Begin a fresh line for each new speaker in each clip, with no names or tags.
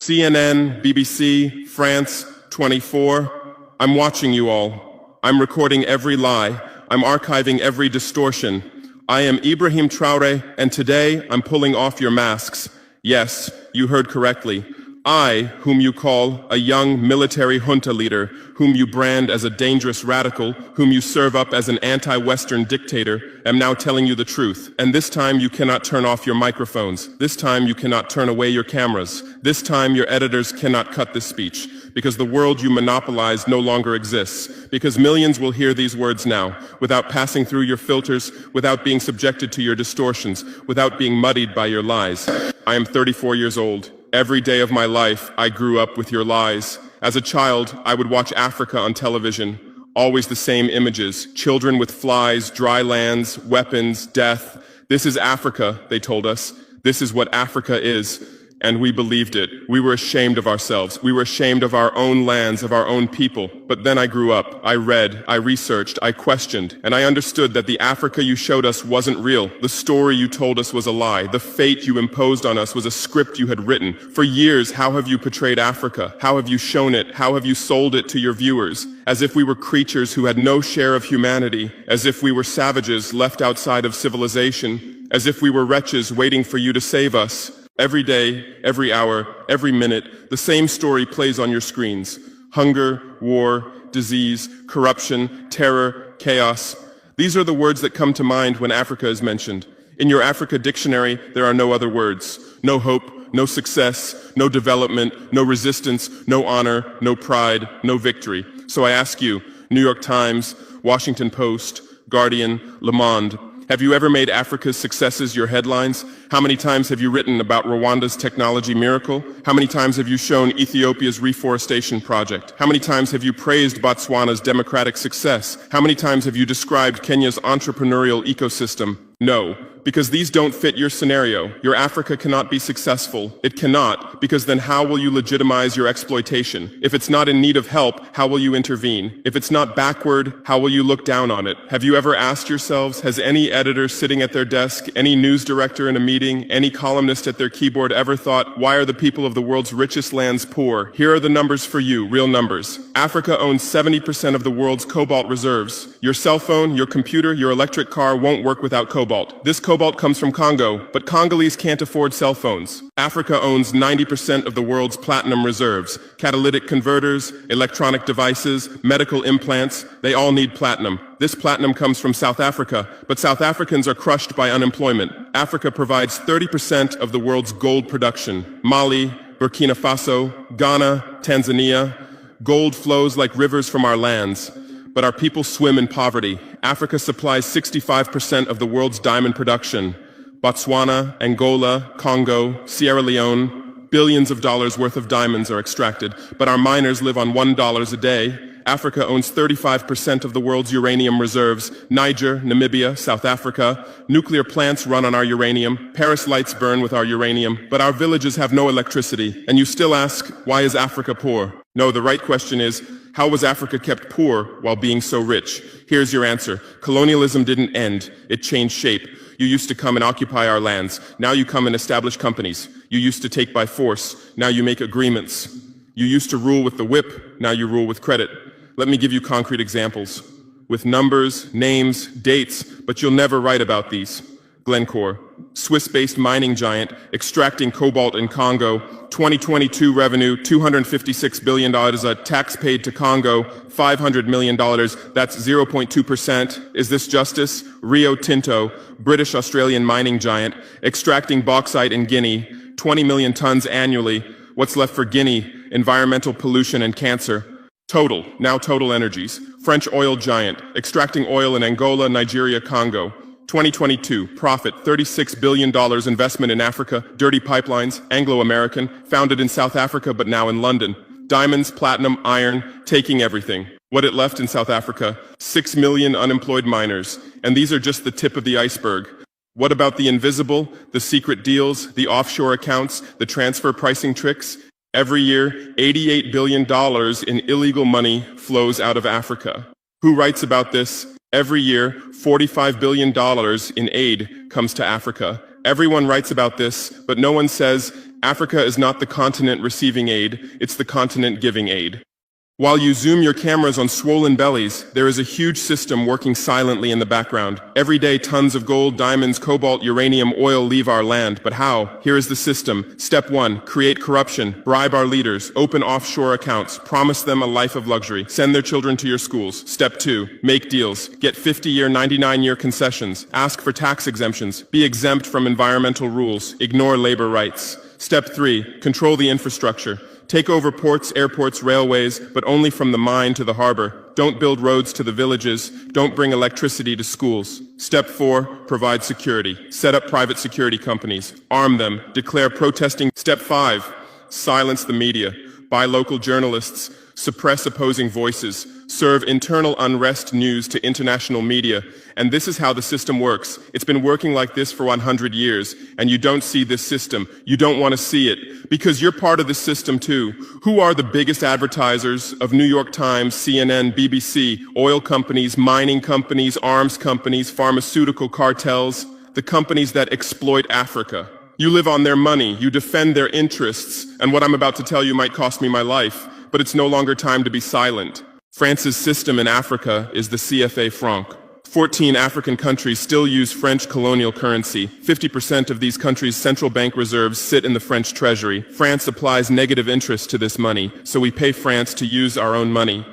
CNN, BBC, France, 24. I'm watching you all. I'm recording every lie. I'm archiving every distortion. I am Ibrahim Traore, and today I'm pulling off your masks. Yes, you heard correctly. I, whom you call a young military junta leader, whom you brand as a dangerous radical, whom you serve up as an anti-Western dictator, am now telling you the truth. And this time you cannot turn off your microphones. This time you cannot turn away your cameras. This time your editors cannot cut this speech, because the world you monopolize no longer exists. Because millions will hear these words now, without passing through your filters, without being subjected to your distortions, without being muddied by your lies. I am 34 years old. Every day of my life, I grew up with your lies. As a child, I would watch Africa on television. Always the same images. Children with flies, dry lands, weapons, death. This is Africa, they told us. This is what Africa is. And we believed it. We were ashamed of ourselves. We were ashamed of our own lands, of our own people. But then I grew up. I read, I researched, I questioned, and I understood that the Africa you showed us wasn't real. The story you told us was a lie. The fate you imposed on us was a script you had written. For years, how have you portrayed Africa? How have you shown it? How have you sold it to your viewers? As if we were creatures who had no share of humanity, as if we were savages left outside of civilization, as if we were wretches waiting for you to save us. Every day, every hour, every minute, the same story plays on your screens. Hunger, war, disease, corruption, terror, chaos. These are the words that come to mind when Africa is mentioned. In your Africa dictionary, there are no other words. No hope, no success, no development, no resistance, no honor, no pride, no victory. So I ask you, New York Times, Washington Post, Guardian, Le Monde, have you ever made Africa's successes your headlines? How many times have you written about Rwanda's technology miracle? How many times have you shown Ethiopia's reforestation project? How many times have you praised Botswana's democratic success? How many times have you described Kenya's entrepreneurial ecosystem? No, because these don't fit your scenario. Your Africa cannot be successful. It cannot, because then how will you legitimize your exploitation? If it's not in need of help, how will you intervene? If it's not backward, how will you look down on it? Have you ever asked yourselves, has any editor sitting at their desk, any news director in a meeting, any columnist at their keyboard ever thought, why are the people of the world's richest lands poor? Here are the numbers for you, real numbers. Africa owns 70% of the world's cobalt reserves. Your cell phone, your computer, your electric car won't work without cobalt. This cobalt comes from Congo, but Congolese can't afford cell phones. Africa owns 90% of the world's platinum reserves. Catalytic converters, electronic devices, medical implants, they all need platinum. This platinum comes from South Africa, but South Africans are crushed by unemployment. Africa provides 30% of the world's gold production. Mali, Burkina Faso, Ghana, Tanzania. Gold flows like rivers from our lands. But our people swim in poverty. Africa supplies 65% of the world's diamond production. Botswana, Angola, Congo, Sierra Leone, billions of dollars worth of diamonds are extracted, but our miners live on $1 a day. Africa owns 35% of the world's uranium reserves. Niger, Namibia, South Africa. Nuclear plants run on our uranium. Paris lights burn with our uranium, but our villages have no electricity. And you still ask, why is Africa poor? No, the right question is, how was Africa kept poor while being so rich? Here's your answer. Colonialism didn't end. It changed shape. You used to come and occupy our lands. Now you come and establish companies. You used to take by force. Now you make agreements. You used to rule with the whip. Now you rule with credit. Let me give you concrete examples. With numbers, names, dates, but you'll never write about these. Glencore, Swiss-based mining giant, extracting cobalt in Congo. 2022 revenue, $256 billion, a tax paid to Congo, $500 million, that's 0.2%. Is this justice? Rio Tinto, British-Australian mining giant, extracting bauxite in Guinea, 20 million tons annually. What's left for Guinea? Environmental pollution and cancer. Total, now Total Energies, French oil giant, extracting oil in Angola, Nigeria, Congo. 2022, profit, $36 billion investment in Africa, dirty pipelines, Anglo-American, founded in South Africa but now in London. Diamonds, platinum, iron, taking everything. What it left in South Africa? 6 million unemployed miners. And these are just the tip of the iceberg. What about the invisible, the secret deals, the offshore accounts, the transfer pricing tricks? Every year, $88 billion in illegal money flows out of Africa. Who writes about this? Every year, $45 billion in aid comes to Africa. Everyone writes about this, but no one says Africa is not the continent receiving aid, it's the continent giving aid. While you zoom your cameras on swollen bellies, there is a huge system working silently in the background. Every day, tons of gold, diamonds, cobalt, uranium, oil leave our land. But how? Here is the system. Step 1, create corruption, bribe our leaders, open offshore accounts, promise them a life of luxury, send their children to your schools. Step 2, make deals, get 50-year, 99-year concessions, ask for tax exemptions, be exempt from environmental rules, ignore labor rights. Step 3, control the infrastructure. Take over ports, airports, railways, but only from the mine to the harbor. Don't build roads to the villages. Don't bring electricity to schools. Step 4, provide security. Set up private security companies. Arm them. Declare protesting. Step 5, silence the media. Buy local journalists. Suppress opposing voices. Serve internal unrest news to international media. And this is how the system works. It's been working like this for 100 years, and you don't see this system. You don't want to see it, because you're part of the system too. Who are the biggest advertisers of New York Times, CNN, BBC, oil companies, mining companies, arms companies, pharmaceutical cartels, the companies that exploit Africa? You live on their money, you defend their interests, and what I'm about to tell you might cost me my life, but it's no longer time to be silent. France's system in Africa is the CFA franc. 14 African countries still use French colonial currency. 50% of these countries' central bank reserves sit in the French treasury. France applies negative interest to this money, so we pay France to use our own money.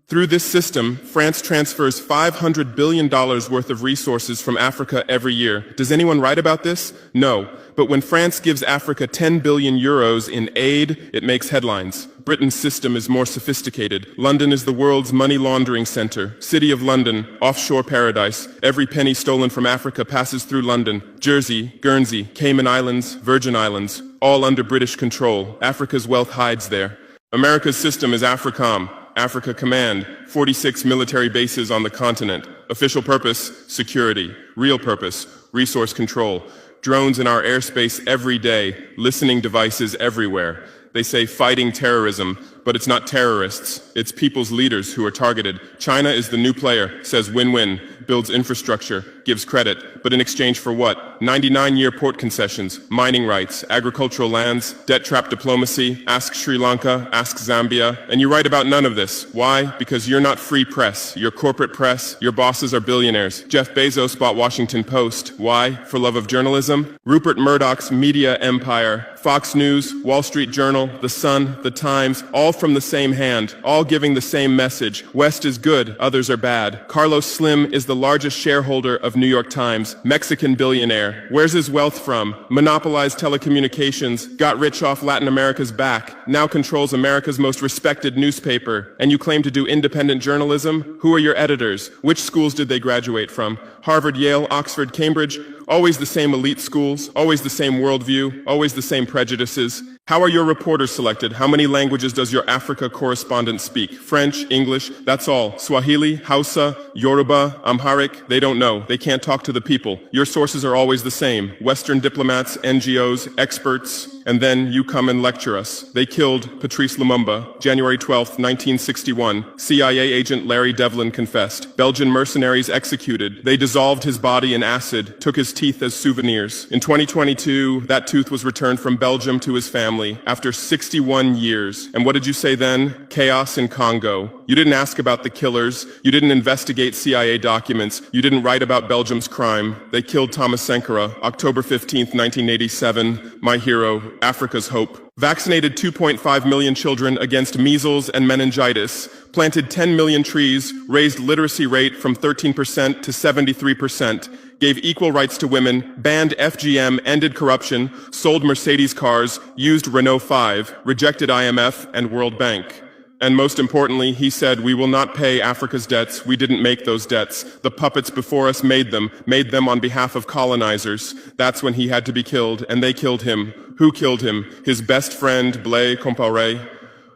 Through this system, France transfers $500 billion worth of resources from Africa every year. Does anyone write about this? No. But when France gives Africa 10 billion euros in aid, it makes headlines. Britain's system is more sophisticated. London is the world's money laundering center. City of London, offshore paradise. Every penny stolen from Africa passes through London. Jersey, Guernsey, Cayman Islands, Virgin Islands, all under British control. Africa's wealth hides there. America's system is AFRICOM. Africa Command, 46 military bases on the continent. Official purpose, security. Real purpose, resource control. Drones in our airspace every day, listening devices everywhere. They say fighting terrorism, but it's not terrorists, it's people's leaders who are targeted. China is the new player, says win-win, builds infrastructure, gives credit, but in exchange for what? 99-year port concessions, mining rights, agricultural lands, debt-trap diplomacy, ask Sri Lanka, ask Zambia, and you write about none of this. Why? Because you're not free press, you're corporate press, your bosses are billionaires. Jeff Bezos bought Washington Post. Why? For love of journalism? Rupert Murdoch's media empire, Fox News, Wall Street Journal, The Sun, The Times, all from the same hand, all giving the same message. West is good, others are bad. Carlos Slim is the largest shareholder of New York Times, Mexican billionaire. Where's his wealth from? Monopolized telecommunications, got rich off Latin America's back, now controls America's most respected newspaper. And you claim to do independent journalism? Who are your editors? Which schools did they graduate from? Harvard, Yale, Oxford, Cambridge? Always the same elite schools, always the same worldview, always the same prejudices. How are your reporters selected? How many languages does your Africa correspondent speak? French, English, that's all. Swahili, Hausa, Yoruba, Amharic, they don't know. They can't talk to the people. Your sources are always the same. Western diplomats, NGOs, experts, and then you come and lecture us. They killed Patrice Lumumba, January 12, 1961. CIA agent Larry Devlin confessed. Belgian mercenaries executed. They dissolved his body in acid, took his teeth as souvenirs. In 2022, that tooth was returned from Belgium to his family after 61 years. And what did you say then? Chaos in Congo. You didn't ask about the killers. You didn't investigate CIA documents. You didn't write about Belgium's crime. They killed Thomas Sankara, October 15, 1987. My hero, Africa's hope. Vaccinated 2.5 million children against measles and meningitis, planted 10 million trees, raised literacy rate from 13% to 73%, gave equal rights to women, banned FGM, ended corruption, sold Mercedes cars, used Renault 5, rejected IMF and World Bank. And most importantly, he said, we will not pay Africa's debts. We didn't make those debts. The puppets before us made them on behalf of colonizers. That's when he had to be killed, and they killed him. Who killed him? His best friend, Blaise Compaoré.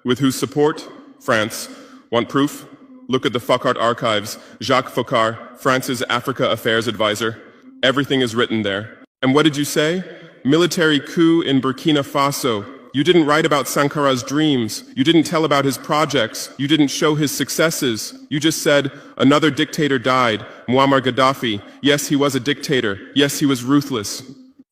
With whose support? France. Want proof? Look at the Focart archives. Jacques Faucard, France's Africa Affairs advisor. Everything is written there. And what did you say? Military coup in Burkina Faso. You didn't write about Sankara's dreams. You didn't tell about his projects. You didn't show his successes. You just said, another dictator died, Muammar Gaddafi. Yes, he was a dictator. Yes, he was ruthless.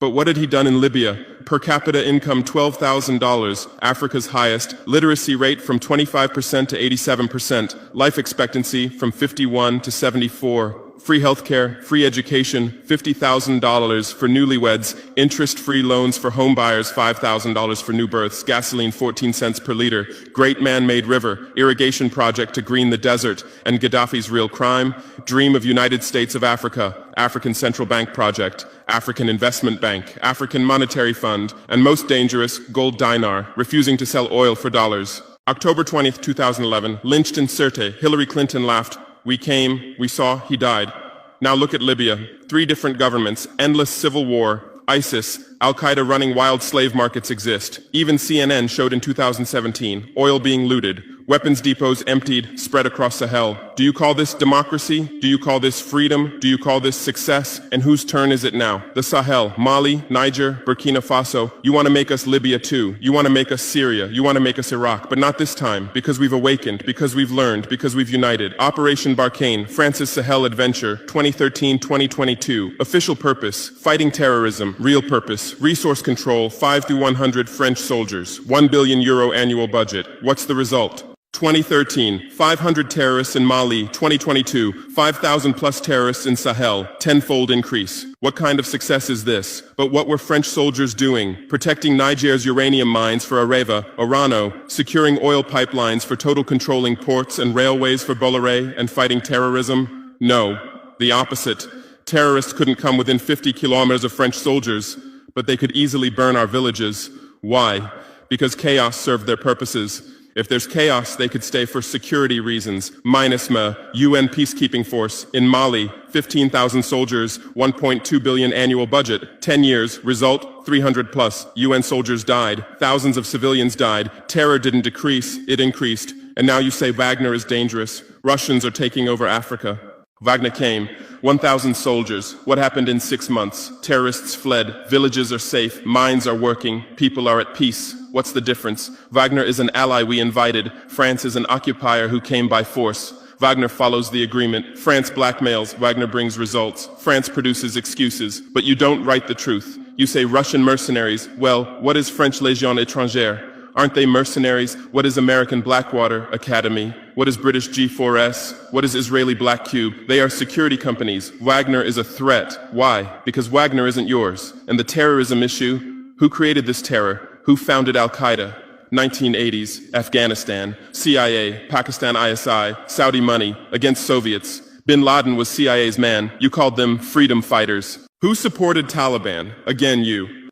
But what had he done in Libya? Per capita income $12,000, Africa's highest. Literacy rate from 25% to 87%. Life expectancy from 51 to 74. Free healthcare, free education, $50,000 for newlyweds, interest-free loans for homebuyers, $5,000 for new births, gasoline 14 cents per liter, great man-made river, irrigation project to green the desert, and Gaddafi's real crime, dream of United States of Africa, African Central Bank project, African Investment Bank, African Monetary Fund, and most dangerous, gold dinar, refusing to sell oil for dollars. October 20th, 2011, lynched in Sirte, Hillary Clinton laughed. We came, we saw, he died. Now look at Libya. 3 different governments, endless civil war, ISIS, Al-Qaeda running wild slave markets exist. Even CNN showed in 2017, oil being looted, weapons depots emptied, spread across Sahel. Do you call this democracy? Do you call this freedom? Do you call this success? And whose turn is it now? The Sahel, Mali, Niger, Burkina Faso. You want to make us Libya too. You want to make us Syria. You want to make us Iraq. But not this time, because we've awakened, because we've learned, because we've united. Operation Barkhane, France's Sahel Adventure, 2013-2022. Official purpose, fighting terrorism. Real purpose, resource control, 5 to 100 French soldiers. €1 billion annual budget. What's the result? 2013, 500 terrorists in Mali. 2022, 5,000 plus terrorists in Sahel, tenfold increase. What kind of success is this? But what were French soldiers doing? Protecting Niger's uranium mines for Areva, Orano, securing oil pipelines for Total, controlling ports and railways for Bolloré, and fighting terrorism? No, the opposite. Terrorists couldn't come within 50 kilometers of French soldiers, but they could easily burn our villages. Why? Because chaos served their purposes. If there's chaos, they could stay for security reasons. MINUSMA, UN peacekeeping force. In Mali, 15,000 soldiers, 1.2 billion annual budget. 10 years, result, 300 plus. UN soldiers died. Thousands of civilians died. Terror didn't decrease, it increased. And now you say Wagner is dangerous. Russians are taking over Africa. Wagner came, 1,000 soldiers. What happened in 6 months? Terrorists fled, villages are safe, mines are working, people are at peace. What's the difference? Wagner is an ally we invited. France is an occupier who came by force. Wagner follows the agreement. France blackmails, Wagner brings results. France produces excuses, but you don't write the truth. You say Russian mercenaries. Well, what is French Légion étrangère? Aren't they mercenaries? What is American Blackwater Academy? What is British G4S? What is Israeli Black Cube? They are security companies. Wagner is a threat. Why? Because Wagner isn't yours. And the terrorism issue? Who created this terror? Who founded Al-Qaeda? 1980s, Afghanistan, CIA, Pakistan ISI, Saudi money, against Soviets. Bin Laden was CIA's man. You called them freedom fighters. Who supported Taliban? Again, you.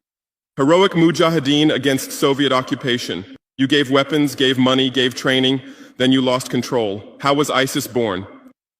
Heroic mujahideen against Soviet occupation. You gave weapons, gave money, gave training, then you lost control. How was ISIS born?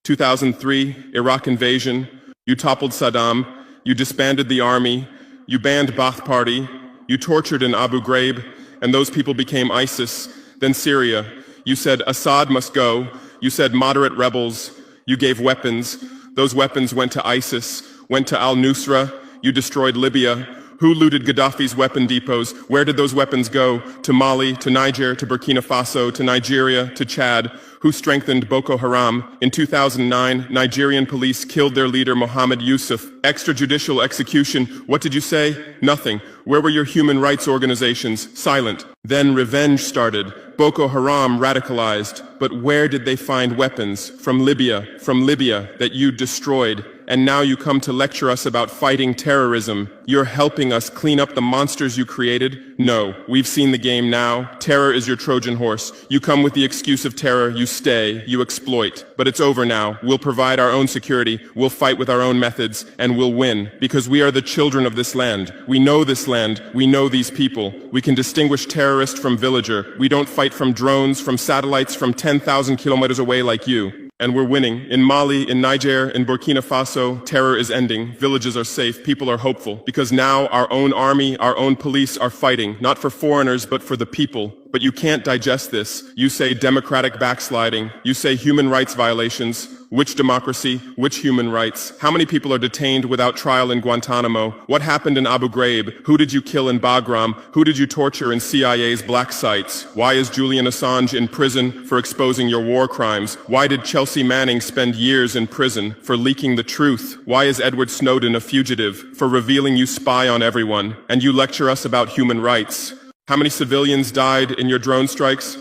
2003, Iraq invasion. You toppled Saddam. You disbanded the army. You banned Ba'ath Party. You tortured in Abu Ghraib, and those people became ISIS. Then Syria. You said Assad must go. You said moderate rebels. You gave weapons. Those weapons went to ISIS, went to al-Nusra. You destroyed Libya. Who looted Gaddafi's weapon depots? Where did those weapons go? To Mali, to Niger, to Burkina Faso, to Nigeria, to Chad? Who strengthened Boko Haram? In 2009, Nigerian police killed their leader Mohammed Yusuf. Extrajudicial execution. What did you say? Nothing. Where were your human rights organizations? Silent. Then revenge started. Boko Haram radicalized. But where did they find weapons? From Libya that you destroyed. And now you come to lecture us about fighting terrorism. You're helping us clean up the monsters you created? No, we've seen the game now. Terror is your Trojan horse. You come with the excuse of terror, you stay, you exploit. But it's over now. We'll provide our own security, we'll fight with our own methods, and we'll win. Because we are the children of this land. We know this land, we know these people. We can distinguish terrorist from villager. We don't fight from drones, from satellites, from 10,000 kilometers away like you. And we're winning. In Mali, in Niger, in Burkina Faso, terror is ending. Villages are safe. People are hopeful. Because now our own army, our own police are fighting, not for foreigners, but for the people. But you can't digest this. You say democratic backsliding. You say human rights violations. Which democracy? Which human rights? How many people are detained without trial in Guantanamo? What happened in Abu Ghraib? Who did you kill in Bagram? Who did you torture in CIA's black sites? Why is Julian Assange in prison for exposing your war crimes? Why did Chelsea Manning spend years in prison for leaking the truth? Why is Edward Snowden a fugitive for revealing you spy on everyone? And you lecture us about human rights. How many civilians died in your drone strikes?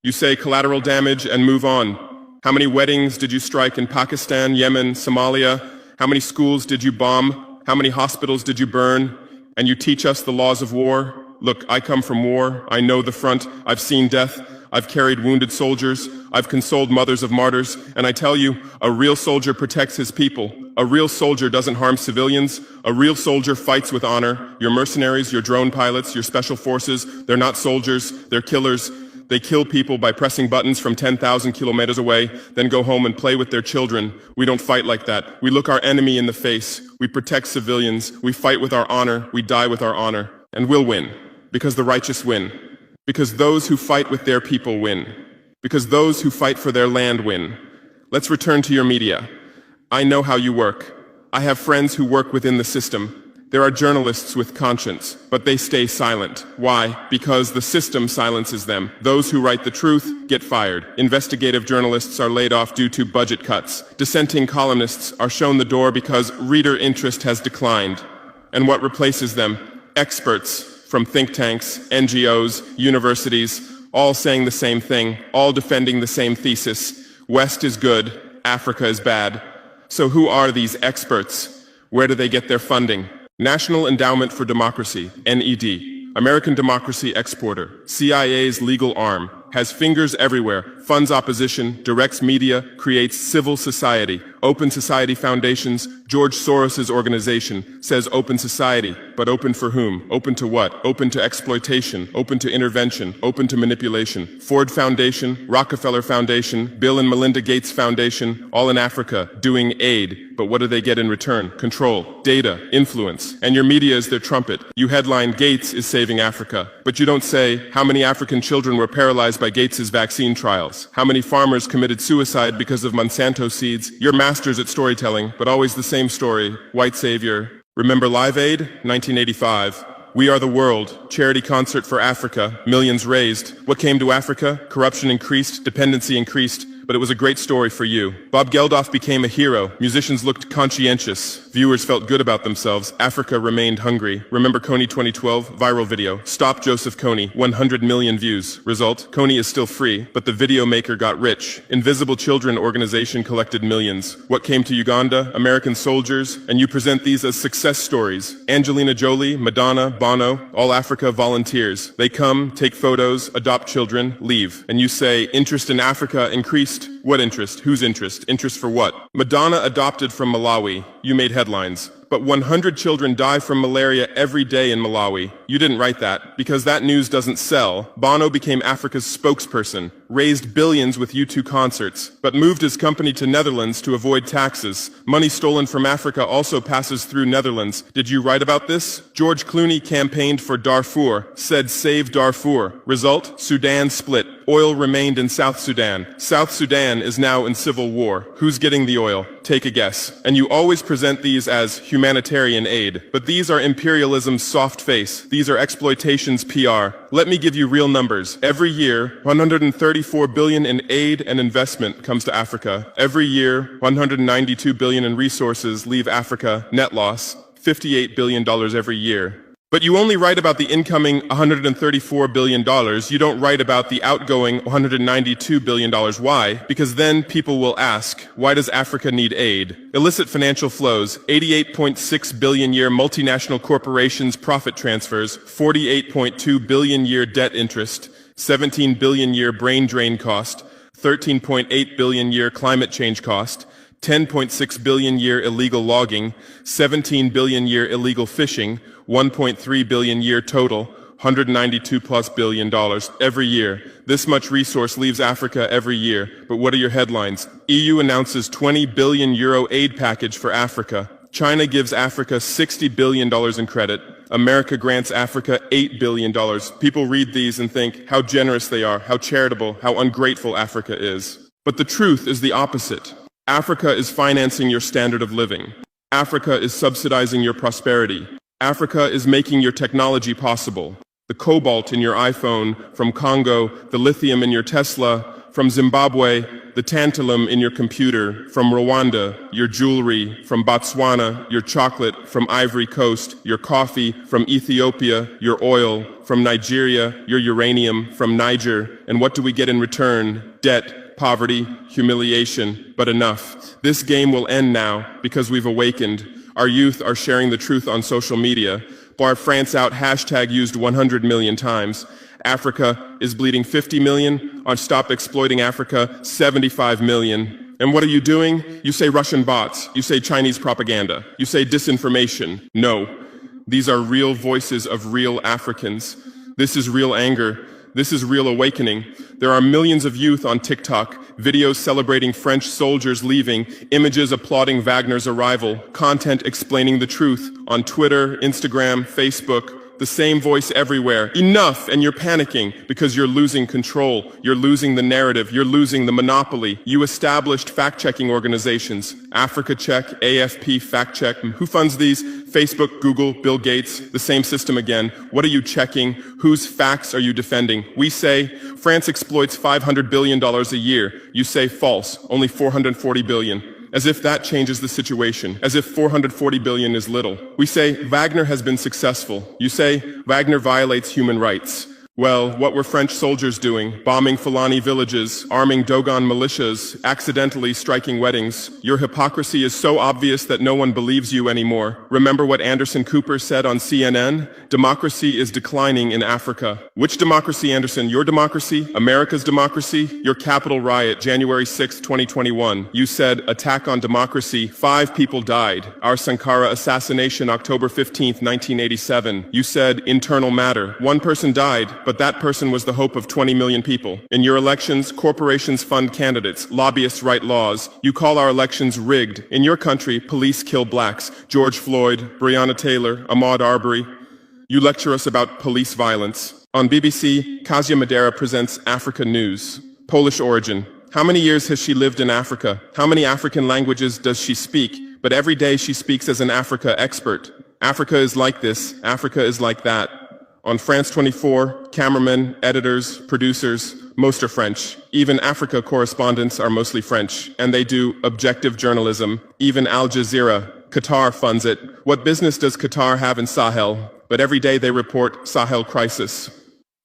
You say collateral damage and move on. How many weddings did you strike in Pakistan, Yemen, Somalia? How many schools did you bomb? How many hospitals did you burn? And you teach us the laws of war? Look, I come from war. I know the front. I've seen death. I've carried wounded soldiers. I've consoled mothers of martyrs. And I tell you, a real soldier protects his people. A real soldier doesn't harm civilians. A real soldier fights with honor. Your mercenaries, your drone pilots, your special forces, they're not soldiers. They're killers. They kill people by pressing buttons from 10,000 kilometers away, then go home and play with their children. We don't fight like that. We look our enemy in the face. We protect civilians. We fight with our honor. We die with our honor. And we'll win. Because the righteous win. Because those who fight with their people win. Because those who fight for their land win. Let's return to your media. I know how you work. I have friends who work within the system. There are journalists with conscience, but they stay silent. Why? Because the system silences them. Those who write the truth get fired. Investigative journalists are laid off due to budget cuts. Dissenting columnists are shown the door because reader interest has declined. And what replaces them? Experts from think tanks, NGOs, universities, all saying the same thing, all defending the same thesis. West is good, Africa is bad. So who are these experts? Where do they get their funding? National Endowment for Democracy, NED, American democracy exporter, CIA's legal arm, has fingers everywhere, funds opposition, directs media, creates civil society. Open Society Foundations, George Soros's organization, says open society, but open for whom? Open to what? Open to exploitation, open to intervention, open to manipulation. Ford Foundation, Rockefeller Foundation, Bill and Melinda Gates Foundation, all in Africa, doing aid. But what do they get in return? Control, data, influence. And your media is their trumpet. You headline, Gates is saving Africa. But you don't say, how many African children were paralyzed by Gates's vaccine trials? How many farmers committed suicide because of Monsanto seeds? You're masters at storytelling, but always the same story. White savior. Remember Live Aid? 1985. We Are the World, charity concert for Africa, millions raised. What came to Africa? Corruption increased, dependency increased, but it was a great story for you. Bob Geldof became a hero. Musicians looked conscientious. Viewers felt good about themselves. Africa remained hungry. Remember Kony 2012? Viral video. Stop Joseph Kony. 100 million views. Result? Kony is still free, but the video maker got rich. Invisible Children organization collected millions. What came to Uganda? American soldiers. And you present these as success stories. Angelina Jolie, Madonna, Bono, all Africa volunteers. They come, take photos, adopt children, leave. And you say, interest in Africa increased. What interest? Whose interest? Interest for what? Madonna adopted from Malawi. You made headlines. But 100 children die from malaria every day in Malawi. You didn't write that, because that news doesn't sell. Bono became Africa's spokesperson, raised billions with U2 concerts, but moved his company to Netherlands to avoid taxes. Money stolen from Africa also passes through Netherlands. Did you write about this? George Clooney campaigned for Darfur, said save Darfur. Result? Sudan split. Oil remained in South Sudan. South Sudan is now in civil war. Who's getting the oil? Take a guess. And you always present these as humanitarian aid. But these are imperialism's soft face. These are exploitation's PR. Let me give you real numbers. Every year, 134 billion in aid and investment comes to Africa. Every year, 192 billion in resources leave Africa. Net loss, $58 billion every year. But you only write about the incoming $134 billion. You don't write about the outgoing $192 billion. Why? Because then people will ask, why does Africa need aid? Illicit financial flows, 88.6 billion year multinational corporations profit transfers, 48.2 billion year debt interest, 17 billion year brain drain cost, 13.8 billion year climate change cost, 10.6 billion year illegal logging, 17 billion year illegal fishing, 1.3 billion year total, 192 plus billion dollars every year. This much resource leaves Africa every year. But what are your headlines? EU announces 20 billion euro aid package for Africa. China gives Africa $60 billion in credit. America grants Africa $8 billion. People read these and think how generous they are, how charitable, how ungrateful Africa is. But the truth is the opposite. Africa is financing your standard of living. Africa is subsidizing your prosperity. Africa is making your technology possible. The cobalt in your iPhone from Congo, the lithium in your Tesla from Zimbabwe, the tantalum in your computer from Rwanda, your jewelry from Botswana, your chocolate from Ivory Coast, your coffee from Ethiopia, your oil from Nigeria, your uranium from Niger. And what do we get in return? Debt, poverty, humiliation, but enough. This game will end now because we've awakened. Our youth are sharing the truth on social media. Bar France out hashtag used 100 million times. Africa is bleeding 50 million. On Stop Exploiting Africa, 75 million. And what are you doing? You say Russian bots. You say Chinese propaganda. You say disinformation. No. These are real voices of real Africans. This is real anger. This is real awakening. There are millions of youth on TikTok, videos celebrating French soldiers leaving, images applauding Wagner's arrival, content explaining the truth on Twitter, Instagram, Facebook. The same voice everywhere. Enough! And you're panicking because you're losing control. You're losing the narrative. You're losing the monopoly. You established fact-checking organizations. Africa Check, AFP Fact Check. Who funds these? Facebook, Google, Bill Gates. The same system again. What are you checking? Whose facts are you defending? We say France exploits $500 billion a year. You say false. Only $440 billion. As if that changes the situation, as if 440 billion is little. We say Wagner has been successful. You say Wagner violates human rights. Well, what were French soldiers doing? Bombing Fulani villages, arming Dogon militias, accidentally striking weddings. Your hypocrisy is so obvious that no one believes you anymore. Remember what Anderson Cooper said on CNN? Democracy is declining in Africa. Which democracy, Anderson? Your democracy? America's democracy? Your Capitol riot, January 6, 2021. You said, attack on democracy. 5 people died. Our Sankara assassination, October 15, 1987. You said, internal matter. 1 person died. But that person was the hope of 20 million people. In your elections, corporations fund candidates, lobbyists write laws. You call our elections rigged. In your country, police kill blacks. George Floyd, Breonna Taylor, Ahmaud Arbery. You lecture us about police violence. On BBC, Kasia Madera presents Africa News. Polish origin. How many years has she lived in Africa? How many African languages does she speak? But every day she speaks as an Africa expert. Africa is like this. Africa is like that. On France 24, cameramen, editors, producers, most are French. Even Africa correspondents are mostly French, and they do objective journalism. Even Al Jazeera. Qatar funds it. What business does Qatar have in Sahel? But every day they report Sahel crisis.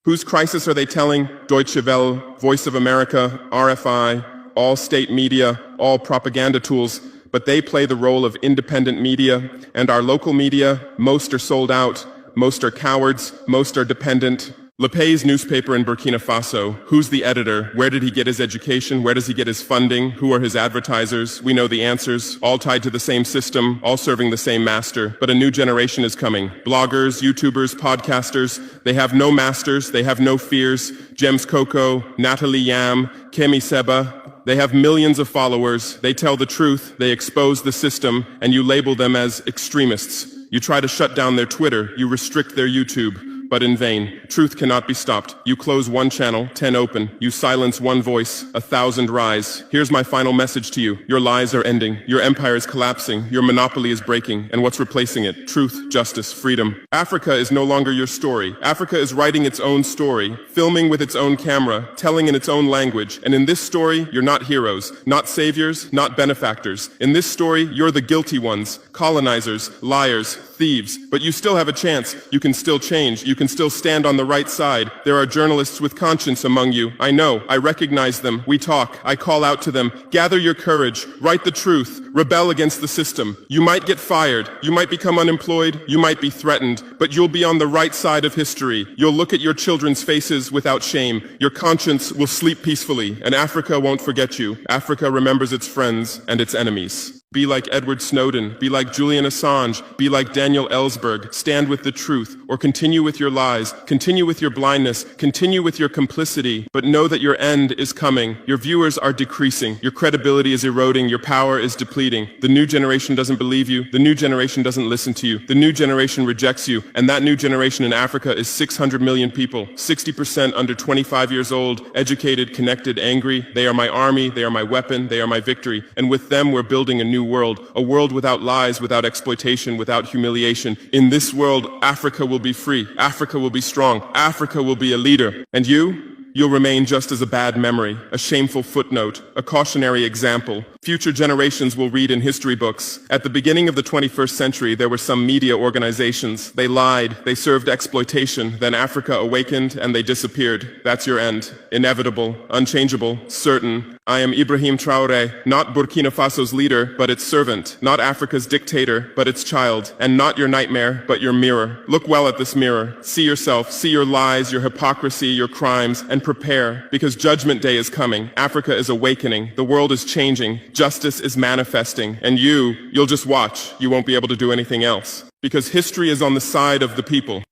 Whose crisis are they telling? Deutsche Welle, Voice of America, RFI, all state media, all propaganda tools. But they play the role of independent media, and our local media, most are sold out. Most are cowards, most are dependent. Lepay's newspaper in Burkina Faso, who's the editor? Where did he get his education? Where does he get his funding? Who are his advertisers? We know the answers, all tied to the same system, all serving the same master. But a new generation is coming. Bloggers, YouTubers, podcasters, they have no masters, they have no fears. James Coco, Natalie Yam, Kemi Seba, they have millions of followers. They tell the truth, they expose the system, and you label them as extremists. You try to shut down their Twitter, you restrict their YouTube, but in vain. Truth cannot be stopped. You close 1 channel, 10 open. You silence 1 voice, 1,000 rise. Here's my final message to you. Your lies are ending. Your empire is collapsing. Your monopoly is breaking. And what's replacing it? Truth, justice, freedom. Africa is no longer your story. Africa is writing its own story, filming with its own camera, telling in its own language. And in this story, you're not heroes, not saviors, not benefactors. In this story, you're the guilty ones, colonizers, liars, thieves. But you still have a chance. You can still change. You can still stand on the right side. There are journalists with conscience among you. I know. I recognize them. We talk. I call out to them. Gather your courage. Write the truth. Rebel against the system. You might get fired. You might become unemployed. You might be threatened. But you'll be on the right side of history. You'll look at your children's faces without shame. Your conscience will sleep peacefully. And Africa won't forget you. Africa remembers its friends and its enemies. Be like Edward Snowden, be like Julian Assange, be like Daniel Ellsberg, stand with the truth, or continue with your lies, continue with your blindness, continue with your complicity, but know that your end is coming. Your viewers are decreasing, your credibility is eroding, your power is depleting. The new generation doesn't believe you, the new generation doesn't listen to you, the new generation rejects you, and that new generation in Africa is 600 million people, 60% under 25 years old, educated, connected, angry. They are my army, they are my weapon, they are my victory, and with them we're building a new world, a world without lies, without exploitation, without humiliation. In this world, Africa will be free, Africa will be strong, Africa will be a leader. And you'll remain just as a bad memory, a shameful footnote, a cautionary example. Future generations will read in history books. At the beginning of the 21st century, there were some media organizations. They lied, they served exploitation. Then Africa awakened and they disappeared. That's your end. Inevitable, unchangeable, certain. I am Ibrahim Traore, not Burkina Faso's leader, but its servant, not Africa's dictator, but its child, and not your nightmare, but your mirror. Look well at this mirror. See yourself, see your lies, your hypocrisy, your crimes, and prepare, because Judgment Day is coming. Africa is awakening. The world is changing. Justice is manifesting. And you'll just watch. You won't be able to do anything else. Because history is on the side of the people.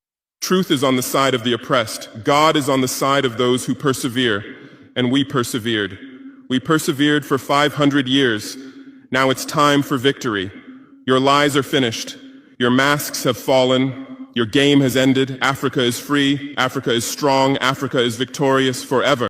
Truth is on the side of the oppressed. God is on the side of those who persevere. And we persevered. We persevered for 500 years. Now it's time for victory. Your lies are finished. Your masks have fallen. Your game has ended. Africa is free. Africa is strong. Africa is victorious forever.